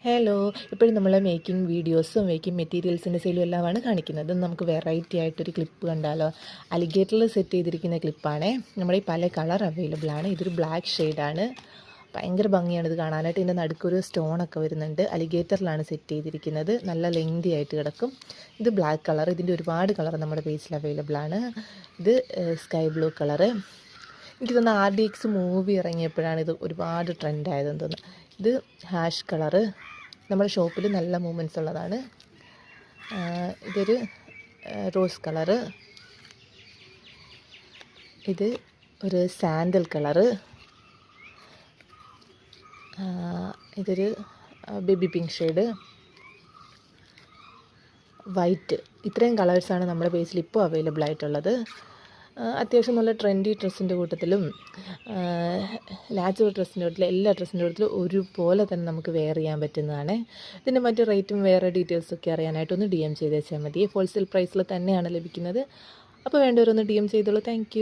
Hello, ഇപ്പോഴും നമ്മൾ making വീഡിയോസും മേക്കിംഗ് മെറ്റീരിയൽസിൻ്റെ സെയിലും എല്ലാമാണ് കാണിക്കുന്നത്. നമുക്ക് വെറൈറ്റി ആയിട്ടൊരു ക്ലിപ്പ് കണ്ടാലോ. അലിഗേറ്ററിൽ സെറ്റ് ചെയ്തിരിക്കുന്ന ക്ലിപ്പാണ്. നമ്മുടെ ഈ പല കളർ അവൈലബിൾ ആണ്. ഇതൊരു ബ്ലാക്ക് ഷെയ്ഡാണ്. ഭയങ്കര ഭംഗിയാണ് ഇത് കാണാനായിട്ട്. ഇതിൻ്റെ നടുക്കൊരു സ്റ്റോണൊക്കെ വരുന്നുണ്ട്. അലിഗേറ്ററിലാണ് സെറ്റ് ചെയ്തിരിക്കുന്നത്. നല്ല ലെങ്തി ആയിട്ട് കിടക്കും. ഇത് ബ്ലാക്ക് കളർ. ഇതിൻ്റെ ഒരുപാട് കളർ നമ്മുടെ പേജിൽ അവൈലബിൾ ആണ്. ഇത് സ്കൈ ബ്ലൂ കളറ്. എനിക്ക് തോന്നുന്നു RDX മൂവി ഇറങ്ങിയപ്പോഴാണ് ഇത് ഒരുപാട് ട്രെൻഡായതെന്ന് തോന്നുന്നു. ഇത് ഹാഷ് കളറ്. നമ്മുടെ ഷോപ്പിൽ നല്ല മൂവ്മെൻറ്റ്സ് ഉള്ളതാണ്. ഇതൊരു റോസ് കളറ്. ഇത് ഒരു സാൻഡൽ കളറ്. ഇതൊരു ബേബി പിങ്ക് ഷെയ്ഡ്. വൈറ്റ്. ഇത്രയും കളേഴ്സാണ് നമ്മുടെ പേജിൽ ഇപ്പോൾ അവൈലബിൾ ആയിട്ടുള്ളത്. അത്യാവശ്യം നല്ല ട്രെൻഡി ഡ്രസ്സിൻ്റെ കൂട്ടത്തിലും നാച്ചുറൽ ഡ്രസ്സിൻ്റെ കൂട്ടത്തിലും എല്ലാ ഡ്രസ്സിൻ്റെ കൂട്ടത്തിലും ഒരുപോലെ തന്നെ നമുക്ക് വെയർ ചെയ്യാൻ പറ്റുന്നതാണ്. ഇതിൻ്റെ മറ്റ് റേറ്റും വേറെ ഡീറ്റെയിൽസൊക്കെ അറിയാനായിട്ടൊന്ന് DM ചെയ്തേച്ചാൽ മതി. ഹോൾസെയിൽ പ്രൈസിൽ തന്നെയാണ് ലഭിക്കുന്നത്. അപ്പോൾ വേണ്ടവരൊന്ന് DM ചെയ്തോളൂ. താങ്ക്